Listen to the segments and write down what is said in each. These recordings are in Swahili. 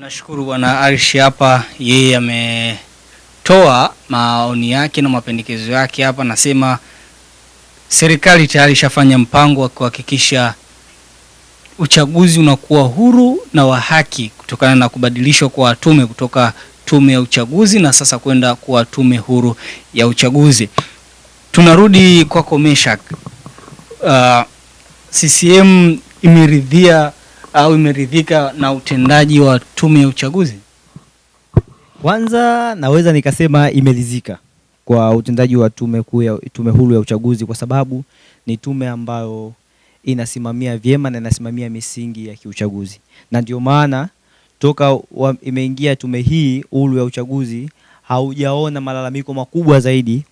Nashukuru Bwana Arish hapa, yeye ametoa maoni yake na mapendekezo yake hapa. Nasema serikali tayari ishafanya mpango wa kuhakikisha uchaguzi unakuwa huru na wa haki kutokana na kubadilishwa kwa tume kutoka tume ya uchaguzi na sasa kwenda kuwa tume huru ya uchaguzi. Tunarudi kwako Meshak. CCM imeridhia au imeridhika na utendaji wa tume ya uchaguzi? Kwanza naweza nikasema imeridhika kwa utendaji wa tume huru ya uchaguzi, kwa sababu ni tume ambayo inasimamia vyema na inasimamia misingi ya kiuchaguzi, na ndio maana toka imeingia tume hii huru ya uchaguzi haujaona malalamiko makubwa zaidi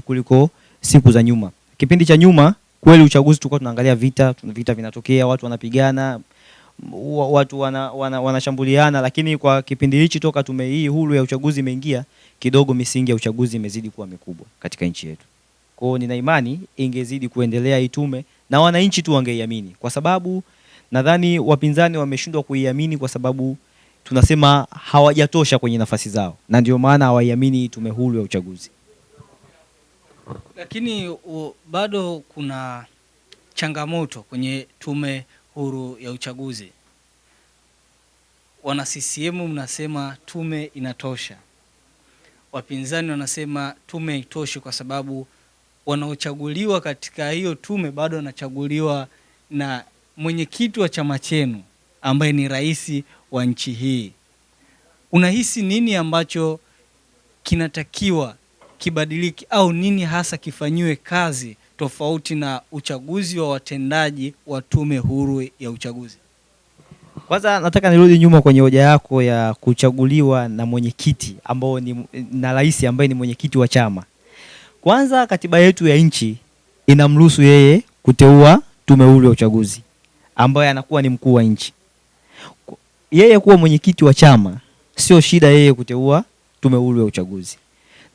kuliko siku za nyuma. Kipindi cha nyuma kweli uchaguzi tulikuwa tunaangalia vita vinatokea, watu wanapigana, watu wanashambuliana, lakini kwa kipindi hichi toka tume hii huru ya uchaguzi imeingia, kidogo misingi ya uchaguzi imezidi kuwa mikubwa katika nchi yetu. Kwa hiyo nina imani ingezidi kuendelea hii tume na wananchi tu wangeiamini, kwa sababu nadhani wapinzani wameshindwa kuiamini kwa sababu tunasema hawajatosha kwenye nafasi zao, na ndio maana hawaiamini tume huru ya uchaguzi. Lakini bado kuna changamoto kwenye tume huru ya uchaguzi. Wana CCM mnasema tume inatosha, wapinzani wanasema tume haitoshi kwa sababu wanaochaguliwa katika hiyo tume bado wanachaguliwa na mwenyekiti wa chama chenu ambaye ni rais wa nchi hii. Unahisi nini ambacho kinatakiwa kibadiliki au nini hasa kifanyiwe kazi tofauti na uchaguzi wa watendaji wa tume huru ya uchaguzi? Kwanza nataka nirudi nyuma kwenye hoja yako ya kuchaguliwa na mwenyekiti ambao ni na rais ambaye ni mwenyekiti wa chama. Kwanza katiba yetu ya nchi inamruhusu yeye kuteua tume huru ya uchaguzi ambaye anakuwa ni mkuu wa nchi. Yeye kuwa mwenyekiti wa chama sio shida yeye kuteua tume huru ya uchaguzi.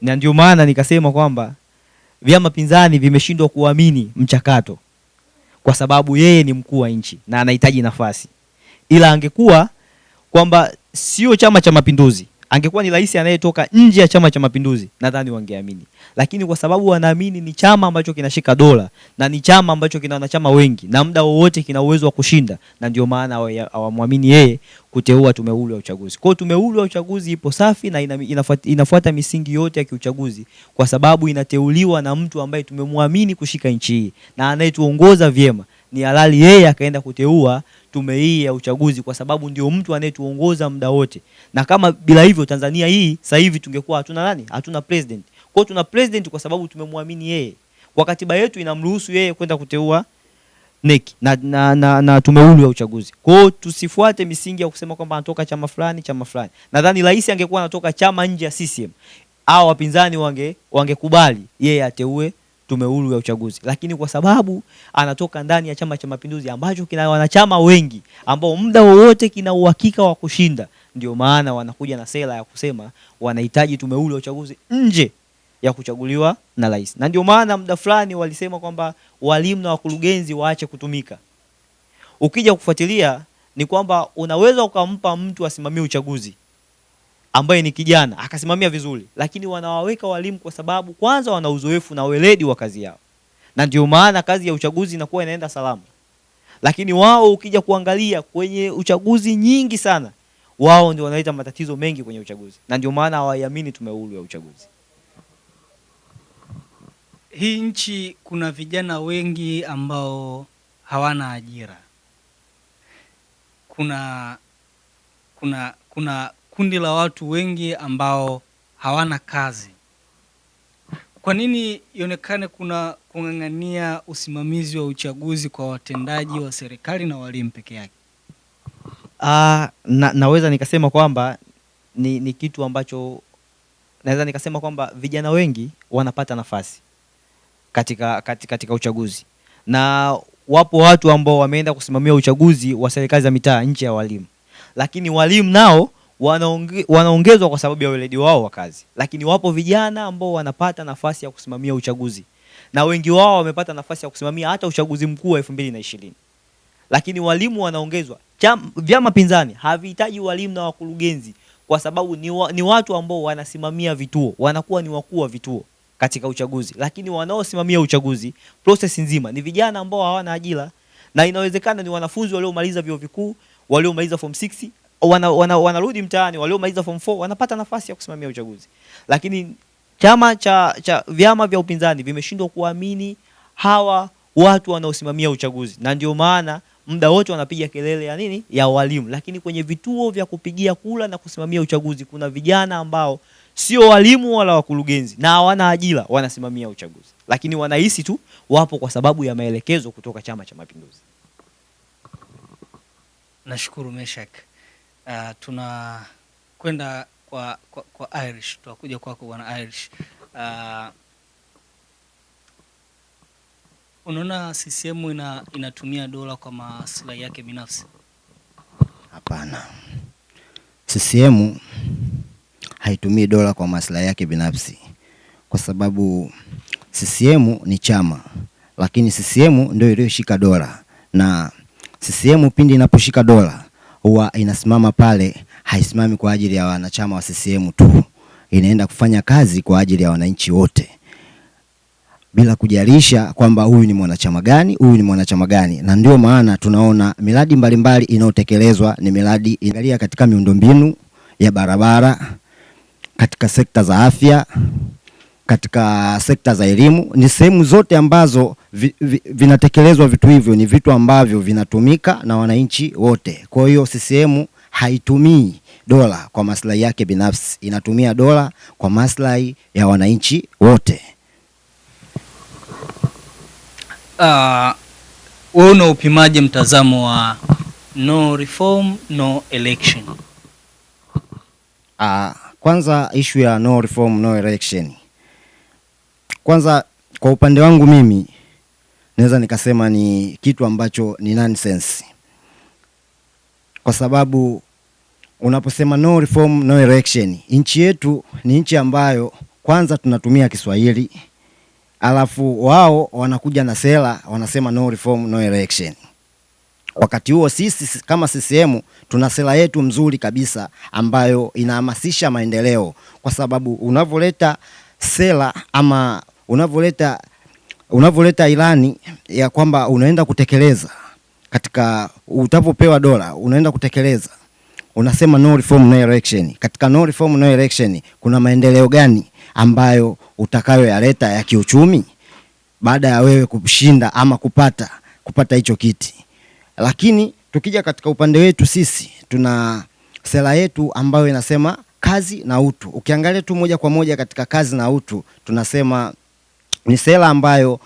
Na ndio maana nikasema kwamba vyama pinzani vimeshindwa kuamini mchakato kwa sababu yeye ni mkuu wa nchi na anahitaji nafasi. Ila angekuwa kwamba sio Chama cha Mapinduzi, angekuwa ni rais anayetoka nje ya Chama cha Mapinduzi, nadhani wangeamini. Lakini kwa sababu wanaamini ni chama ambacho kinashika dola na ni chama ambacho kina wanachama wengi na muda wowote kina uwezo wa kushinda, na ndio maana hawamwamini yeye kuteua tume huru ya uchaguzi. Kwa hiyo tume huru ya uchaguzi ipo safi na inafuata misingi yote ya kiuchaguzi, kwa sababu inateuliwa na mtu ambaye tumemwamini kushika nchi hii na anayetuongoza vyema. Ni halali yeye akaenda kuteua tume hii ya uchaguzi kwa sababu ndio mtu anayetuongoza muda wote. Na kama bila hivyo Tanzania hii sasa hivi tungekuwa hatuna nani? Hatuna president. Kwa hiyo tuna president kwa sababu tumemwamini yeye. Kwa katiba yetu inamruhusu yeye kwenda kuteua NEC na tume huru ya uchaguzi. Kwa hiyo tusifuate misingi ya kusema kwamba anatoka chama fulani. Nadhani rais angekuwa anatoka chama nje ya CCM, au wapinzani wangekubali yeye ateue tume huru ya uchaguzi. Lakini kwa sababu anatoka ndani ya Chama cha Mapinduzi ambacho kina wanachama wengi ambao muda wowote kina uhakika wa kushinda, ndio maana wanakuja na sera ya kusema wanahitaji tume huru ya uchaguzi nje ya kuchaguliwa na rais. Na ndio maana muda fulani walisema kwamba walimu na wakurugenzi waache kutumika. Ukija kufuatilia ni kwamba unaweza ukampa mtu asimamie uchaguzi ambaye ni kijana akasimamia vizuri, lakini wanawaweka walimu kwa sababu kwanza wana uzoefu na weledi wa kazi yao, na ndio maana kazi ya uchaguzi inakuwa inaenda salama. Lakini wao ukija kuangalia kwenye uchaguzi nyingi sana, wao ndio wanaleta matatizo mengi kwenye uchaguzi, na ndio maana hawaiamini tume huru ya uchaguzi. Hii nchi kuna vijana wengi ambao hawana ajira. Kuna kundi la watu wengi ambao hawana kazi. Kwa nini ionekane kuna kung'ang'ania usimamizi wa uchaguzi kwa watendaji wa serikali na walimu peke yake? Naweza nikasema kwamba ni kitu ambacho naweza nikasema kwamba vijana wengi wanapata nafasi katika uchaguzi, na wapo watu ambao wameenda kusimamia uchaguzi wa serikali za mitaa nje ya walimu, lakini walimu nao wanaongezwa kwa sababu ya weledi wao wa kazi. Lakini wapo vijana ambao wanapata nafasi ya kusimamia uchaguzi, na wengi wao wamepata nafasi ya kusimamia hata uchaguzi mkuu wa 2020, lakini walimu wanaongezwa vyama pinzani havihitaji walimu na wakurugenzi, kwa sababu ni watu ambao wanasimamia vituo, wanakuwa ni wakuu wa vituo katika uchaguzi, lakini wanaosimamia uchaguzi process nzima ni vijana ambao hawana ajira, na inawezekana ni wanafunzi waliomaliza vyuo vikuu, waliomaliza form 6 wanarudi mtaani, waliomaliza form 4 wanapata nafasi ya kusimamia uchaguzi. Lakini vyama vya upinzani vimeshindwa kuamini hawa watu wanaosimamia uchaguzi, na ndio maana muda wote wanapiga kelele ya nini, ya walimu. Lakini kwenye vituo vya kupigia kura na kusimamia uchaguzi kuna vijana ambao sio walimu wala wakurugenzi na hawana ajira, wanasimamia uchaguzi, lakini wanahisi tu wapo kwa sababu ya maelekezo kutoka Chama cha Mapinduzi. Nashukuru Meshak. Tunakwenda kwa Irish, tutakuja kwako bwana Irish. Unaona CCM inatumia dola kwa maslahi yake binafsi? Hapana. CCM haitumii dola kwa maslahi yake binafsi, kwa sababu CCM ni chama, lakini CCM ndio iliyoshika dola, na CCM pindi inaposhika dola huwa inasimama pale, haisimami kwa ajili ya wanachama wa CCM tu, inaenda kufanya kazi kwa ajili ya wananchi wote, bila kujalisha kwamba huyu ni mwanachama gani, huyu ni mwanachama gani. Na ndio maana tunaona miradi mbalimbali inayotekelezwa ni miradi inaangalia katika miundombinu ya barabara, katika sekta za afya, katika sekta za elimu. Ni sehemu zote ambazo vinatekelezwa vitu hivyo, ni vitu ambavyo vinatumika na wananchi wote. Kwa hiyo CCM haitumii dola kwa maslahi yake binafsi, inatumia dola kwa maslahi ya wananchi wote. Wewe una upimaje mtazamo wa no reform no election? Kwanza issue ya no reform no election, kwanza kwa upande wangu mimi naweza nikasema ni kitu ambacho ni nonsense, kwa sababu unaposema no reform no election, nchi yetu ni nchi ambayo kwanza tunatumia Kiswahili, alafu wao wanakuja na sera wanasema no reform no election. Wakati huo sisi kama CCM tuna sera yetu mzuri kabisa ambayo inahamasisha maendeleo, kwa sababu unavoleta sera ama unavoleta ilani ya kwamba unaenda kutekeleza katika utapopewa dola, unaenda kutekeleza, unasema no reform no election. Katika no reform no election kuna maendeleo gani ambayo utakayoyaleta ya kiuchumi baada ya wewe kushinda ama kupata hicho kiti? Lakini tukija katika upande wetu sisi tuna sera yetu ambayo inasema kazi na utu. Ukiangalia tu moja kwa moja katika kazi na utu, tunasema ni sera ambayo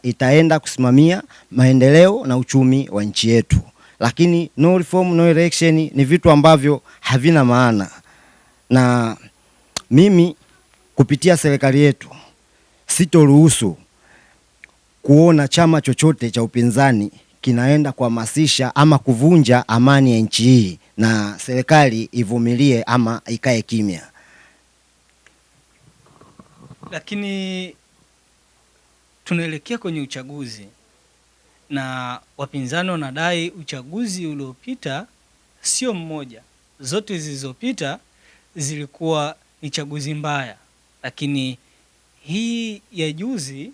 itaenda kusimamia maendeleo na uchumi wa nchi yetu. Lakini no reform no election ni vitu ambavyo havina maana, na mimi kupitia serikali yetu sitoruhusu kuona chama chochote cha upinzani kinaenda kuhamasisha ama kuvunja amani ya nchi hii, na serikali ivumilie ama ikae kimya. Lakini tunaelekea kwenye uchaguzi na wapinzani wanadai uchaguzi uliopita sio mmoja, zote zilizopita zilikuwa ni chaguzi mbaya, lakini hii ya juzi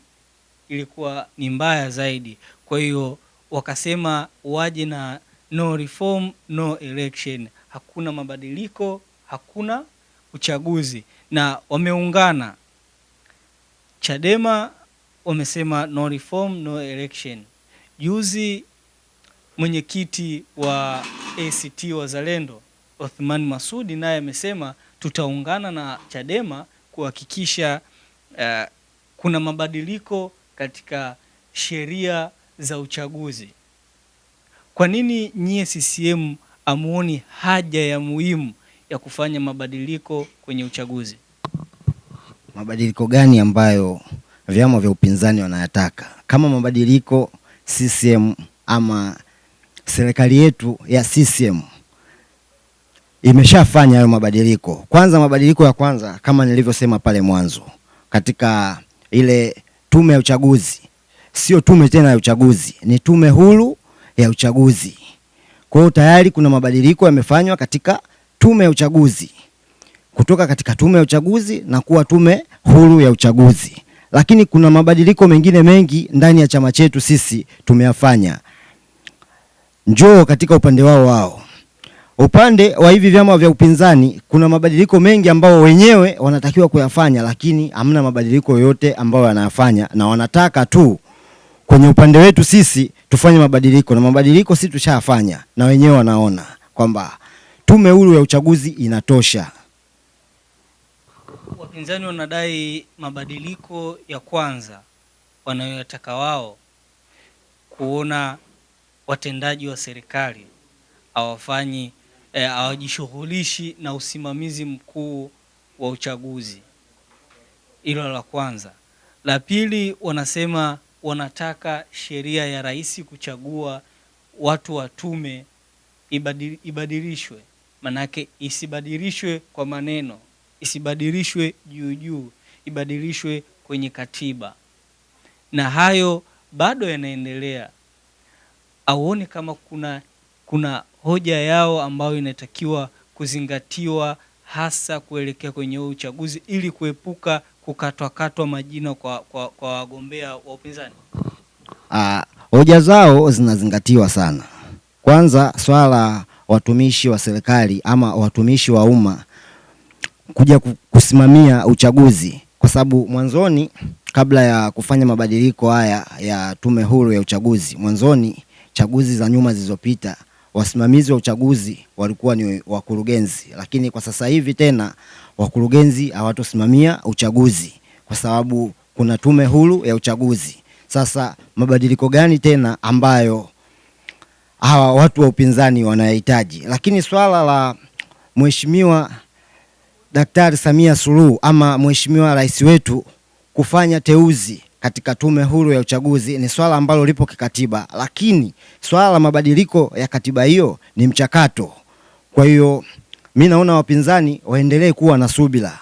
ilikuwa ni mbaya zaidi. Kwa hiyo wakasema waje na no reform no election, hakuna mabadiliko, hakuna uchaguzi, na wameungana. Chadema wamesema no reform no election. Juzi mwenyekiti wa ACT Wazalendo Othman Masudi naye amesema tutaungana na Chadema kuhakikisha kuna mabadiliko katika sheria za uchaguzi. Kwa nini nyie CCM amuoni haja ya muhimu ya kufanya mabadiliko kwenye uchaguzi? Mabadiliko gani ambayo vyama vya upinzani wanayataka? Kama mabadiliko CCM ama serikali yetu ya CCM imeshafanya hayo mabadiliko. Kwanza mabadiliko ya kwanza kama nilivyosema pale mwanzo, katika ile tume ya uchaguzi, sio tume tena ya uchaguzi, ni tume huru ya uchaguzi. Kwa hiyo tayari kuna mabadiliko yamefanywa katika tume ya uchaguzi, kutoka katika tume ya uchaguzi na kuwa tume huru ya uchaguzi. Lakini kuna mabadiliko mengine mengi ndani ya chama chetu sisi tumeyafanya. Njoo katika upande wao. Upande wa hivi vyama vya upinzani kuna mabadiliko mengi ambao wenyewe wanatakiwa kuyafanya, lakini hamna mabadiliko yoyote ambayo wanayafanya, na wanataka tu kwenye upande wetu sisi tufanye mabadiliko, na mabadiliko sisi tushafanya na wenyewe wanaona kwamba tume huru ya uchaguzi inatosha. Wapinzani wanadai mabadiliko ya kwanza wanayotaka wao kuona watendaji wa serikali hawajishughulishi na usimamizi mkuu wa uchaguzi. Hilo la kwanza. La pili, wanasema wanataka sheria ya rais kuchagua watu wa tume ibadilishwe. Manake isibadilishwe kwa maneno, isibadilishwe juu, ibadilishwe kwenye katiba. Na hayo bado yanaendelea. Auone kama kuna hoja yao ambayo inatakiwa kuzingatiwa, hasa kuelekea kwenye uchaguzi, ili kuepuka kukatwa majina kwa wagombea wa upinzani. Hoja zao zinazingatiwa sana. Kwanza swala watumishi wa serikali ama watumishi wa umma kuja kusimamia uchaguzi, kwa sababu mwanzoni, kabla ya kufanya mabadiliko haya ya tume huru ya uchaguzi, mwanzoni chaguzi za nyuma zilizopita wasimamizi wa uchaguzi walikuwa ni wakurugenzi, lakini kwa sasa hivi tena wakurugenzi hawatosimamia uchaguzi kwa sababu kuna tume huru ya uchaguzi. Sasa mabadiliko gani tena ambayo hawa watu wa upinzani wanayahitaji? Lakini swala la Mheshimiwa Daktari Samia Suluhu ama Mheshimiwa Rais wetu kufanya teuzi katika tume huru ya uchaguzi ni swala ambalo lipo kikatiba, lakini swala la mabadiliko ya katiba hiyo ni mchakato. Kwa hiyo mimi naona wapinzani waendelee kuwa na subira.